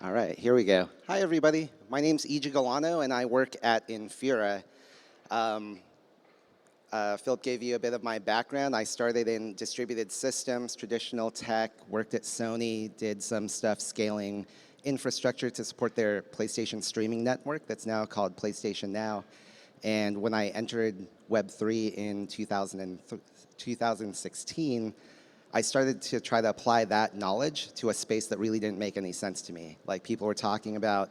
All right, here we go. Hi, everybody. My name's Galano, and I work at Infura. Philip gave you a bit of my background. I started in distributed systems, traditional tech, worked at Sony, did some stuff scaling infrastructure to support their PlayStation streaming network that's now called PlayStation Now. And when I entered Web3 in 2016, I started to try to apply that knowledge to a space that really didn't make any sense to me. Like, people were talking about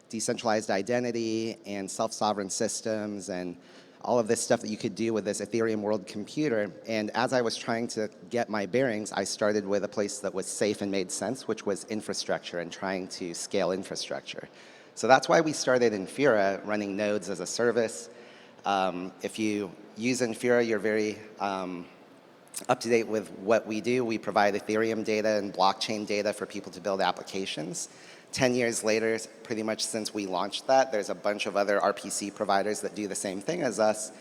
decentralized identity and self-sovereign systems and all of this stuff that you could do with this Ethereum world computer. And as I was trying to get my bearings, I started with a place that was safe and made sense, which was infrastructure and trying to scale infrastructure. So that's why we started Infura, running nodes as a service. If you use Infura, you're very up to date with what we do. We provide Ethereum data and blockchain data for people to build applications. 10 years later, pretty much since we launched that, there's a bunch of other RPC providers that do the same thing as us.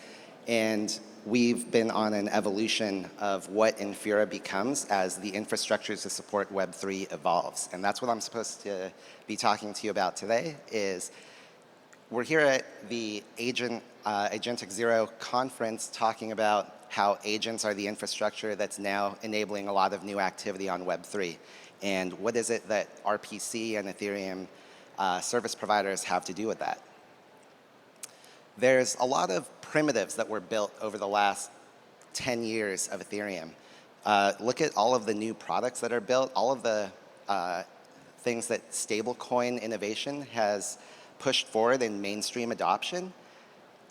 And we've been on an evolution of what Infura becomes as the infrastructure to support Web3 evolves. And that's what I'm supposed to be talking to you about today. Is we're here at the Agentic Zero conference talking about how agents are the infrastructure that's now enabling a lot of new activity on Web3. And what is it that RPC and Ethereum service providers have to do with that? There's a lot of primitives that were built over the last 10 years of Ethereum. Look at all of the new products that are built, all of the things that stablecoin innovation has pushed forward in mainstream adoption.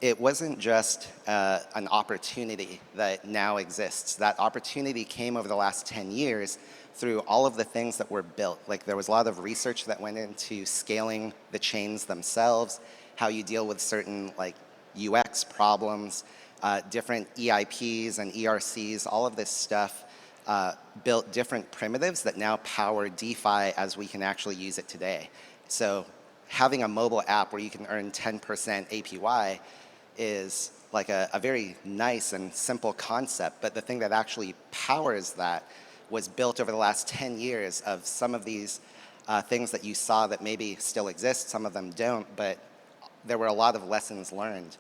It wasn't just an opportunity that now exists. That opportunity came over the last 10 years through all of the things that were built. Like, there was a lot of research that went into scaling the chains themselves, how you deal with certain like UX problems, different EIPs and ERCs, all of this stuff built different primitives that now power DeFi as we can actually use it today. So having a mobile app where you can earn 10% APY is like a very nice and simple concept, but the thing that actually powers that was built over the last 10 years of some of these things that you saw that maybe still exist, some of them don't, but there were a lot of lessons learned.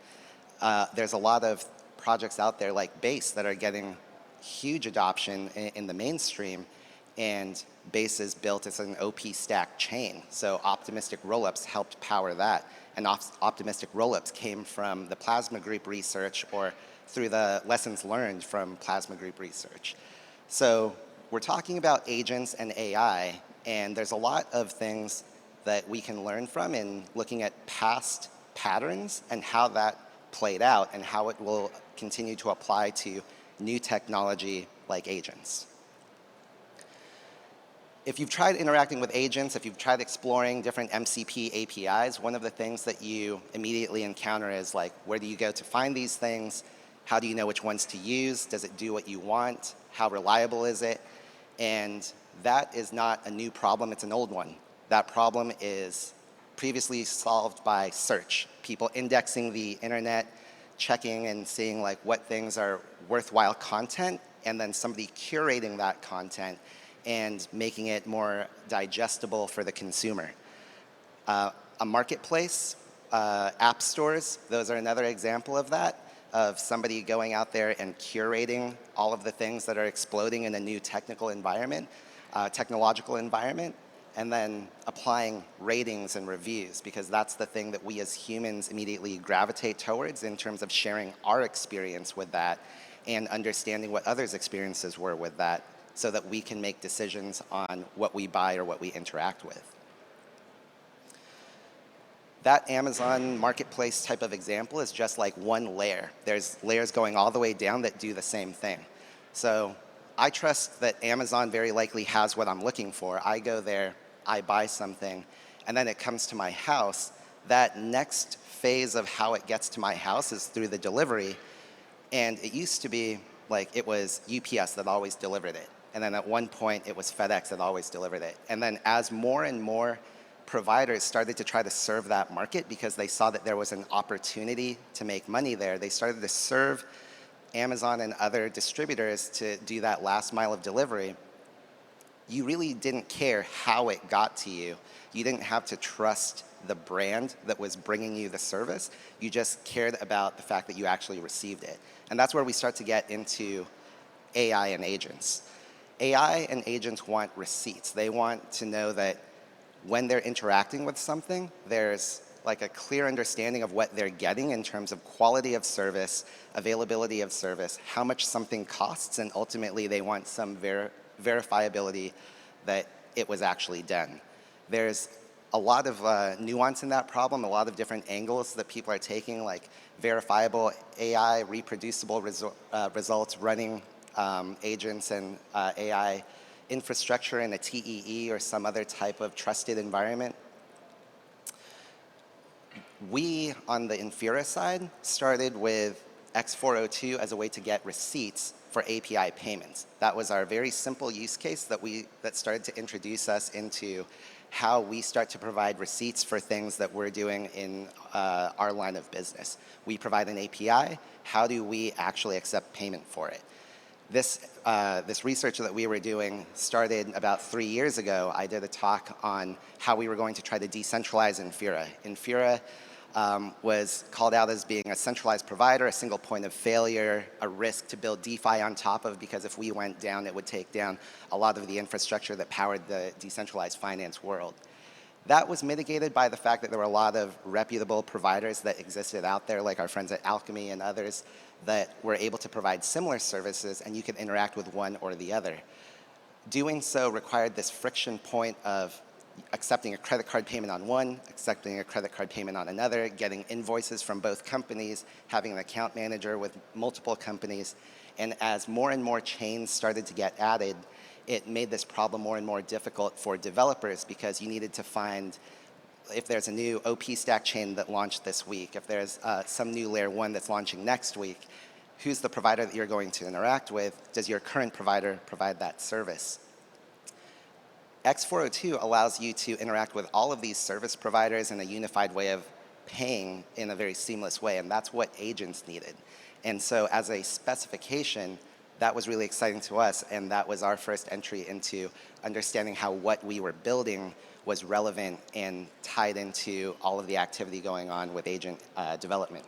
There's a lot of projects out there like Base that are getting huge adoption in the mainstream, and Base is built as an OP stack chain. So optimistic rollups helped power that. And optimistic rollups came from the Plasma Group research or through the lessons learned from Plasma Group research. So we're talking about agents and AI, and there's a lot of things that we can learn from in looking at past patterns and how that played out and how it will continue to apply to new technology like agents. If you've tried interacting with agents, if you've tried exploring different MCP APIs, one of the things that you immediately encounter is like, where do you go to find these things? How do you know which ones to use? Does it do what you want? How reliable is it? And that is not a new problem, it's an old one. That problem is previously solved by search. People indexing the internet, checking and seeing like what things are worthwhile content, and then somebody curating that content and making it more digestible for the consumer. A marketplace, app stores, those are another example of that, of somebody going out there and curating all of the things that are exploding in a new technological environment, and then applying ratings and reviews, because that's the thing that we as humans immediately gravitate towards in terms of sharing our experience with that and understanding what others' experiences were with that, so that we can make decisions on what we buy or what we interact with. That Amazon marketplace type of example is just like one layer. There's layers going all the way down that do the same thing. So I trust that Amazon very likely has what I'm looking for. I go there, I buy something, and then it comes to my house. That next phase of how it gets to my house is through the delivery. And it used to be like it was UPS that always delivered it. And then at one point, it was FedEx that always delivered it. And then as more and more providers started to try to serve that market because they saw that there was an opportunity to make money there, they started to serve Amazon and other distributors to do that last mile of delivery. you really didn't care how it got to you. You didn't have to trust the brand that was bringing you the service. You just cared about the fact that you actually received it. And that's where we start to get into AI and agents. AI and agents want receipts. They want to know that when they're interacting with something, there's like a clear understanding of what they're getting in terms of quality of service, availability of service, how much something costs, and ultimately they want some verifiability that it was actually done. There's a lot of nuance in that problem, a lot of different angles that people are taking, like verifiable AI, reproducible results, running agents and AI infrastructure in a TEE or some other type of trusted environment. We, on the Infura side, started with X402 as a way to get receipts for API payments. That was our very simple use case that started to introduce us into how we start to provide receipts for things that we're doing in our line of business. We provide an API. How do we actually accept payment for it? This research that we were doing started about 3 years ago. I did a talk on how we were going to try to decentralize Infura. Infura was called out as being a centralized provider, a single point of failure, a risk to build DeFi on top of, because if we went down, it would take down a lot of the infrastructure that powered the decentralized finance world. That was mitigated by the fact that there were a lot of reputable providers that existed out there, like our friends at Alchemy and others, that were able to provide similar services, and you could interact with one or the other. Doing so required this friction point of accepting a credit card payment on one, accepting a credit card payment on another, getting invoices from both companies, having an account manager with multiple companies. And as more and more chains started to get added, it made this problem more and more difficult for developers, because you needed to find, if there's a new OP stack chain that launched this week, if there's some new layer 1 that's launching next week, who's the provider that you're going to interact with? Does your current provider provide that service? X402 allows you to interact with all of these service providers in a unified way of paying in a very seamless way, and that's what agents needed. And so as a specification, that was really exciting to us, and that was our first entry into understanding how what we were building was relevant and tied into all of the activity going on with agent development.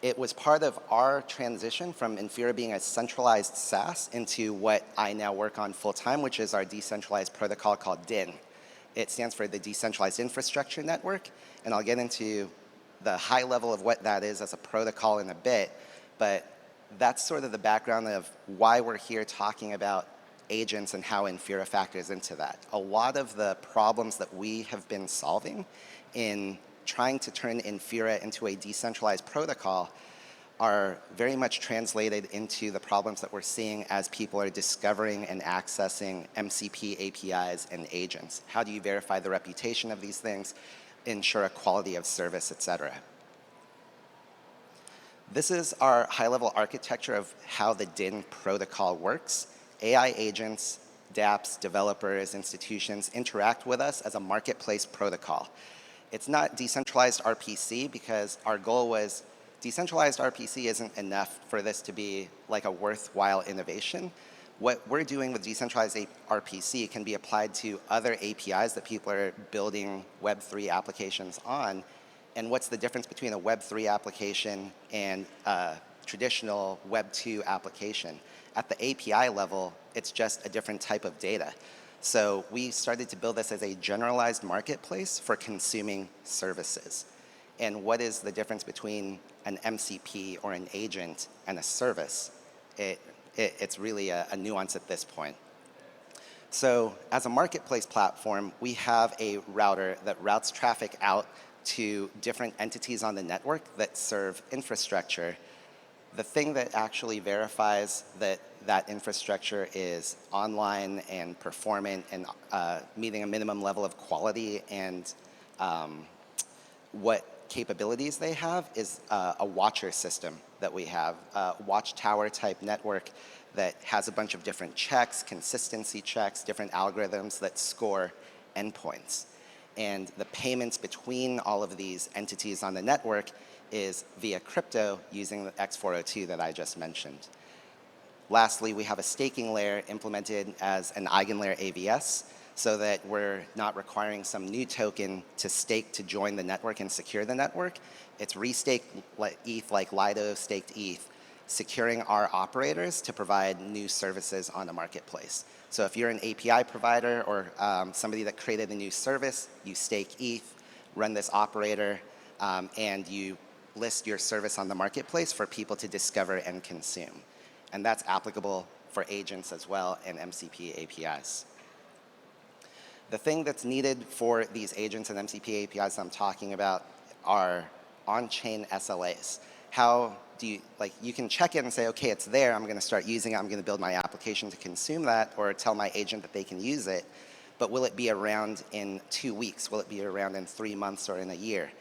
It was part of our transition from Infura being a centralized SaaS into what I now work on full-time, which is our decentralized protocol called DIN. It stands for the Decentralized Infrastructure Network, and I'll get into the high level of what that is as a protocol in a bit, but that's sort of the background of why we're here talking about agents and how Infura factors into that. A lot of the problems that we have been solving in trying to turn Infura into a decentralized protocol are very much translated into the problems that we're seeing as people are discovering and accessing MCP APIs and agents. How do you verify the reputation of these things, ensure a quality of service, et cetera? This is our high-level architecture of how the DIN protocol works. AI agents, dApps, developers, institutions interact with us as a marketplace protocol. It's not decentralized RPC, because our goal was decentralized RPC isn't enough for this to be like a worthwhile innovation. What we're doing with decentralized RPC can be applied to other APIs that people are building Web3 applications on. And what's the difference between a Web3 application and a traditional Web2 application? At the API level, it's just a different type of data. So we started to build this as a generalized marketplace for consuming services. And what is the difference between an MCP or an agent and a service? It's really a nuance at this point. So as a marketplace platform, we have a router that routes traffic out to different entities on the network that serve infrastructure. The thing that actually verifies that that infrastructure is online and performant and meeting a minimum level of quality and what capabilities they have is a watcher system that we have, a watchtower type network that has a bunch of different checks, consistency checks, different algorithms that score endpoints. And the payments between all of these entities on the network is via crypto using the X402 that I just mentioned. Lastly, we have a staking layer implemented as an eigenlayer AVS so that we're not requiring some new token to stake to join the network and secure the network. It's restaked ETH like Lido staked ETH, securing our operators to provide new services on the marketplace. So if you're an API provider or somebody that created a new service, you stake ETH, run this operator, and you list your service on the marketplace for people to discover and consume. And that's applicable for agents as well and MCP APIs. The thing that's needed for these agents and MCP APIs I'm talking about are on-chain SLAs. How do you, you can check it and say, okay, it's there, I'm going to start using it, I'm going to build my application to consume that, or tell my agent that they can use it, but will it be around in 2 weeks? Will it be around in 3 months or in a year?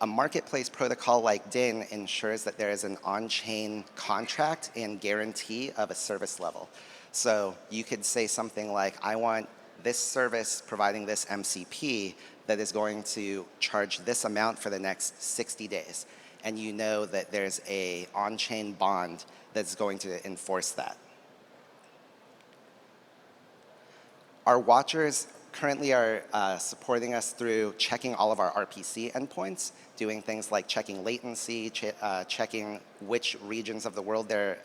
A marketplace protocol like DIN ensures that there is an on-chain contract and guarantee of a service level. So you could say something like, I want this service providing this MCP that is going to charge this amount for the next 60 days. And you know that there's a on-chain bond that's going to enforce that. Our watchers currently are supporting us through checking all of our RPC endpoints, doing things like checking latency, checking which regions of the world their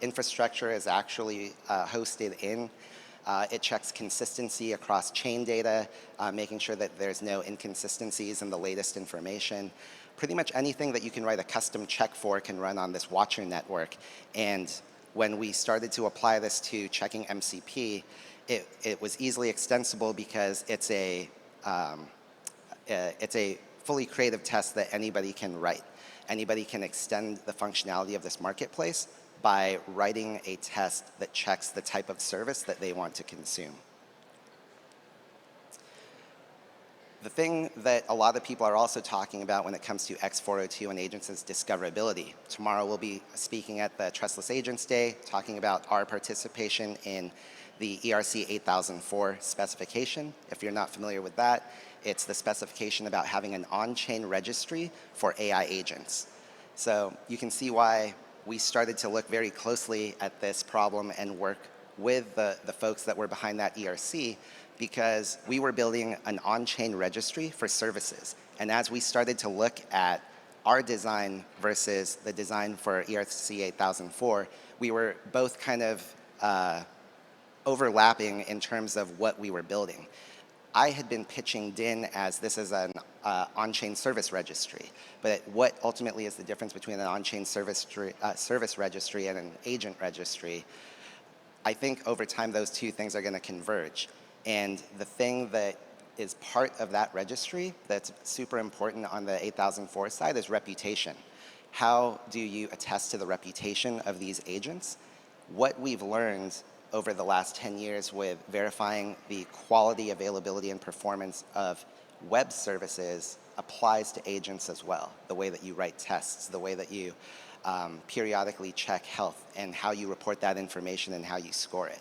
infrastructure is actually hosted in. It checks consistency across chain data, making sure that there's no inconsistencies in the latest information. Pretty much anything that you can write a custom check for can run on this watcher network. And when we started to apply this to checking MCP, it was easily extensible because it's a fully creative test that anybody can write. Anybody can extend the functionality of this marketplace by writing a test that checks the type of service that they want to consume. The thing that a lot of people are also talking about when it comes to X402 and agents is discoverability. Tomorrow we'll be speaking at the Trustless Agents Day, talking about our participation in the ERC 8004 specification. If you're not familiar with that, it's the specification about having an on-chain registry for AI agents. So you can see why we started to look very closely at this problem and work with the folks that were behind that ERC, because we were building an on-chain registry for services. And as we started to look at our design versus the design for ERC 8004, we were both kind of overlapping in terms of what we were building. I had been pitching DIN as this is an on-chain service registry, but what ultimately is the difference between an on-chain service registry and an agent registry? I think over time those two things are going to converge. And the thing that is part of that registry that's super important on the 8004 side is reputation. How do you attest to the reputation of these agents? What we've learned over the last 10 years with verifying the quality, availability, and performance of web services applies to agents as well. The way that you write tests, the way that you periodically check health, and how you report that information and how you score it.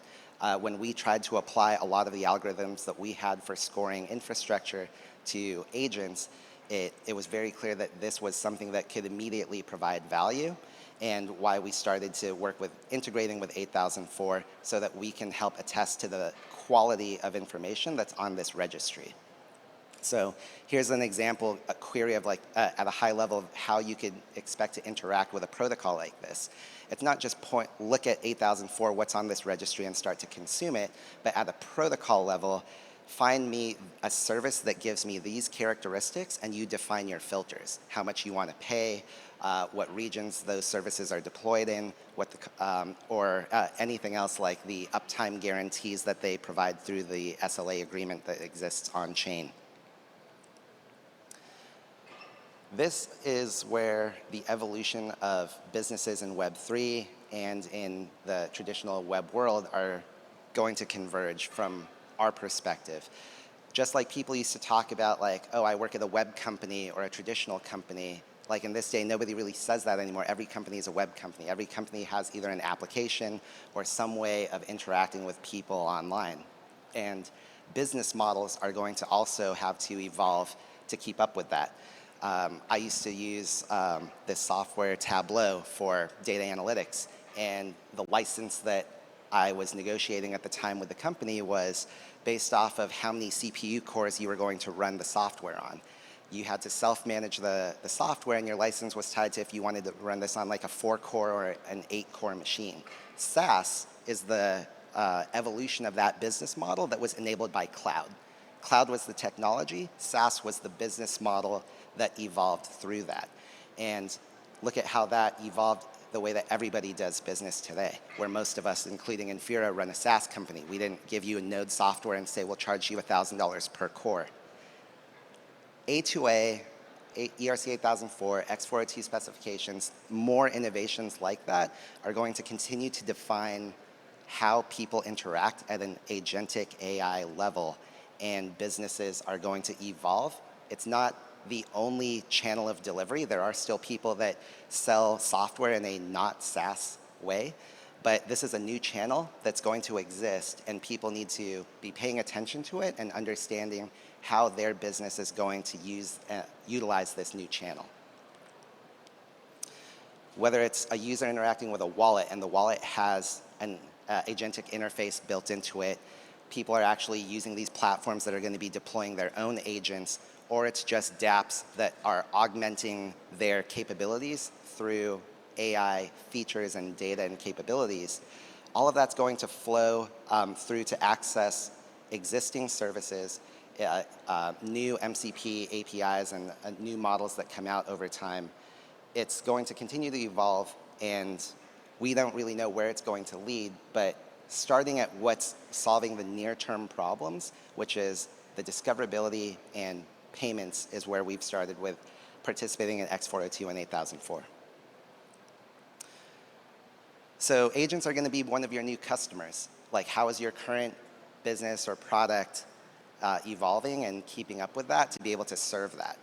When we tried to apply a lot of the algorithms that we had for scoring infrastructure to agents, it was very clear that this was something that could immediately provide value, and why we started to work with integrating with 8004 so that we can help attest to the quality of information that's on this registry. So here's an example, a query of at a high level of how you could expect to interact with a protocol like this. It's not just look at 8004, what's on this registry, and start to consume it, but at a protocol level, find me a service that gives me these characteristics, and you define your filters, how much you want to pay, what regions those services are deployed in, or anything else like the uptime guarantees that they provide through the SLA agreement that exists on chain. This is where the evolution of businesses in Web3 and in the traditional web world are going to converge from our perspective. Just like people used to talk about oh, I work at a web company or a traditional company, in this day, nobody really says that anymore. Every company is a web company. Every company has either an application or some way of interacting with people online. And business models are going to also have to evolve to keep up with that. I used to use this software, Tableau, for data analytics. And the license that I was negotiating at the time with the company was based off of how many CPU cores you were going to run the software on. You had to self-manage the software, and your license was tied to if you wanted to run this on like a 4-core or an 8-core machine. SaaS is the evolution of that business model that was enabled by cloud. Cloud was the technology, SaaS was the business model that evolved through that. And look at how that evolved the way that everybody does business today, where most of us, including Infura, run a SaaS company. We didn't give you a node software and say, we'll charge you $1,000 per core. A2A, ERC 8004, X402 specifications, more innovations like that are going to continue to define how people interact at an agentic AI level, and businesses are going to evolve. It's not the only channel of delivery. There are still people that sell software in a not SaaS way, but this is a new channel that's going to exist, and people need to be paying attention to it and understanding how their business is going to utilize this new channel. Whether it's a user interacting with a wallet and the wallet has an agentic interface built into it, people are actually using these platforms that are going to be deploying their own agents, or it's just dApps that are augmenting their capabilities through AI features and data and capabilities. All of that's going to flow through to access existing services, new MCP APIs, and new models that come out over time. It's going to continue to evolve, and we don't really know where it's going to lead, but starting at what's solving the near-term problems, which is the discoverability and payments, is where we've started with participating in X402 and 8004. So agents are going to be one of your new customers. Like, how is your current business or product evolving and keeping up with that to be able to serve that?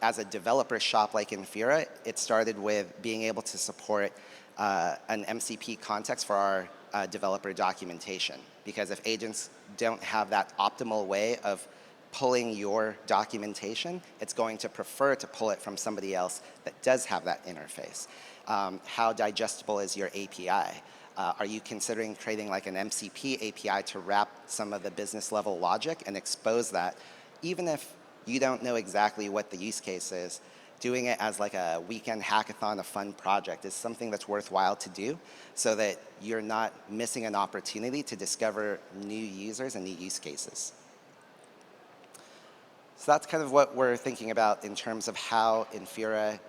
As a developer shop like Infura, it started with being able to support an MCP context for our developer documentation. Because if agents don't have that optimal way of pulling your documentation, it's going to prefer to pull it from somebody else that does have that interface. How digestible is your API? Are you considering creating like an MCP API to wrap some of the business level logic and expose that? Even if you don't know exactly what the use case is, doing it as like a weekend hackathon, a fun project, is something that's worthwhile to do so that you're not missing an opportunity to discover new users and new use cases. So that's kind of what we're thinking about in terms of how Infura,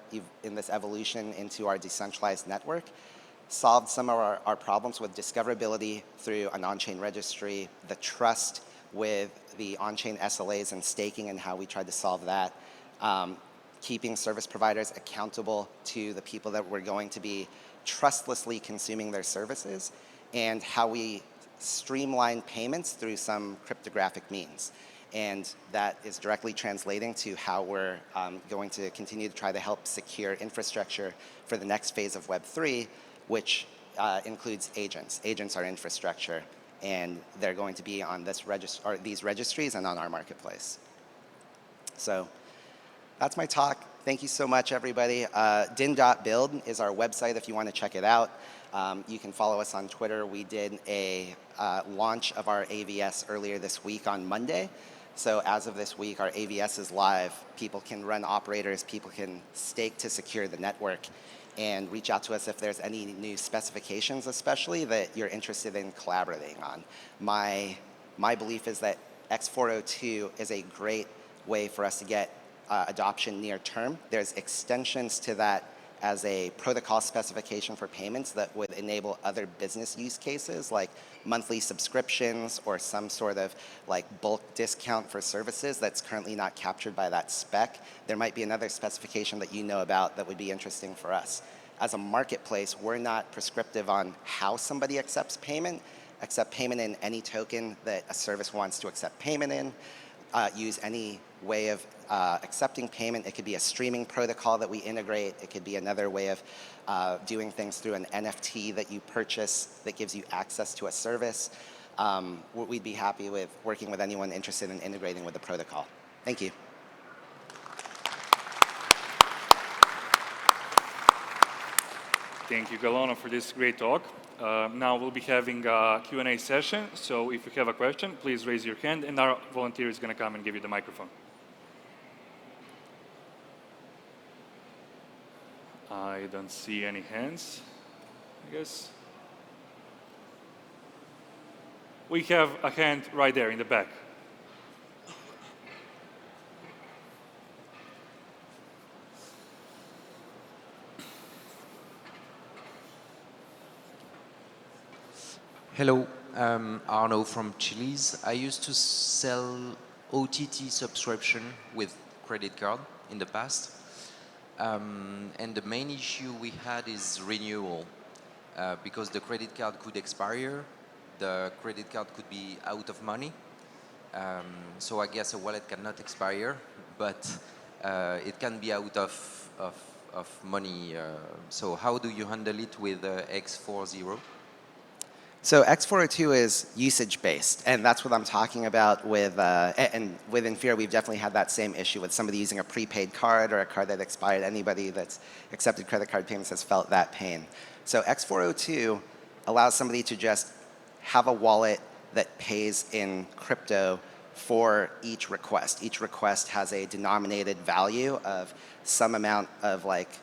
in this evolution into our decentralized network, solved some of our problems with discoverability through an on-chain registry, the trust with the on-chain SLAs and staking and how we tried to solve that, keeping service providers accountable to the people that were going to be trustlessly consuming their services, and how we streamline payments through some cryptographic means. And that is directly translating to how we're going to continue to try to help secure infrastructure for the next phase of Web3, which includes agents. Agents are infrastructure, and they're going to be on this these registries and on our marketplace. So that's my talk. Thank you so much, everybody. DIN.build is our website if you want to check it out. You can follow us on Twitter. We did a launch of our AVS earlier this week on Monday. So as of this week, our AVS is live. People can run operators. People can stake to secure the network, and reach out to us if there's any new specifications, especially that you're interested in collaborating on. My belief is that X402 is a great way for us to get adoption near term. There's extensions to that as a protocol specification for payments that would enable other business use cases like monthly subscriptions or some sort of like bulk discount for services that's currently not captured by that spec. There might be another specification that you know about that would be interesting for us. As a marketplace, we're not prescriptive on how somebody accepts payment. Accept payment in any token that a service wants to accept payment in. Use any way of accepting payment. It could be a streaming protocol that we integrate. It could be another way of doing things through an NFT that you purchase that gives you access to a service. We'd be happy with working with anyone interested in integrating with the protocol. Thank you. Thank you, Galano, for this great talk. Now we'll be having a Q&A session. So if you have a question, please raise your hand, and our volunteer is going to come and give you the microphone. I don't see any hands, I guess. We have a hand right there in the back. Hello, Arno from Chili's. I used to sell OTT subscription with credit card in the past. And the main issue we had is renewal. Because the credit card could expire, the credit card could be out of money. So I guess a wallet cannot expire, but it can be out of money. So how do you handle it with X40? So X402 is usage-based, and that's what I'm talking about with, and with Infura, we've definitely had that same issue with somebody using a prepaid card or a card that expired. Anybody that's accepted credit card payments has felt that pain. So X402 allows somebody to just have a wallet that pays in crypto for each request. Each request has a denominated value of some amount of like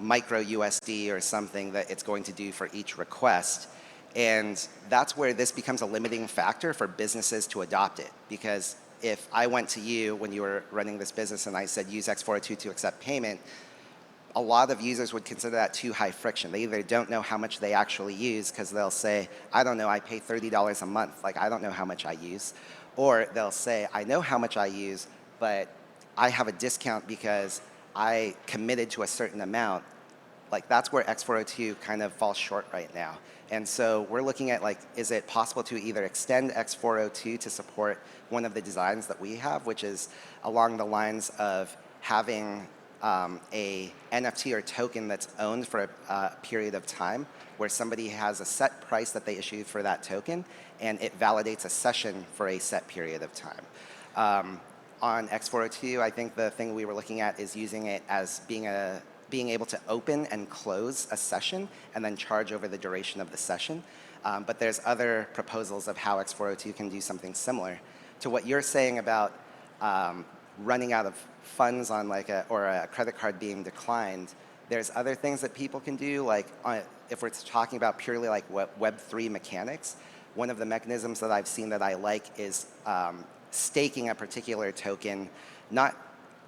micro USD or something that it's going to do for each request. And that's where this becomes a limiting factor for businesses to adopt it. Because if I went to you when you were running this business and I said use X402 to accept payment, a lot of users would consider that too high friction. They either don't know how much they actually use because they'll say, I don't know, I pay $30 a month. Like, I don't know how much I use. Or they'll say, I know how much I use, but I have a discount because I committed to a certain amount. Like, that's where X402 kind of falls short right now. And so we're looking at, like, is it possible to either extend X402 to support one of the designs that we have, which is along the lines of having a NFT or token that's owned for a period of time, where somebody has a set price that they issue for that token, and it validates a session for a set period of time. On X402, I think the thing we were looking at is using it as being able to open and close a session and then charge over the duration of the session. But there's other proposals of how X402 can do something similar. To what you're saying about running out of funds on like or a credit card being declined, there's other things that people can do, like if we're talking about purely like Web3 mechanics, one of the mechanisms that I've seen that I like is staking a particular token, not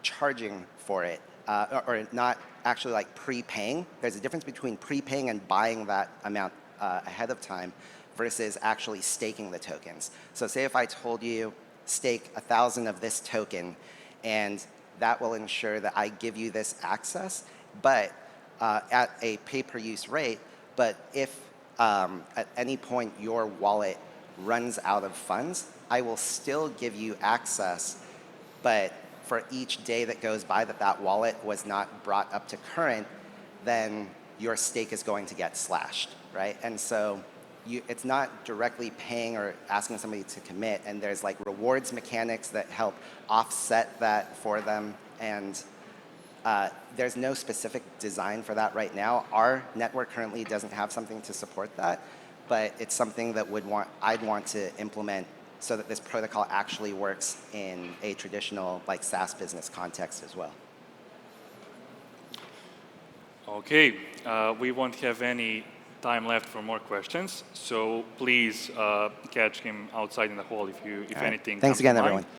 charging for it, or not actually like prepaying. There's a difference between prepaying and buying that amount ahead of time versus actually staking the tokens. So say if I told you stake 1,000 of this token, and that will ensure that I give you this access, but at a pay-per-use rate. But if at any point your wallet runs out of funds, I will still give you access, but for each day that goes by that that wallet was not brought up to current, then your stake is going to get slashed, right? And so it's not directly paying or asking somebody to commit, and there's like rewards mechanics that help offset that for them, and there's no specific design for that right now. Our network currently doesn't have something to support that, but it's something that I'd want to implement so that this protocol actually works in a traditional like SaaS business context as well. Okay, we won't have any time left for more questions, so please catch him outside in the hall if anything. Thanks again, everyone.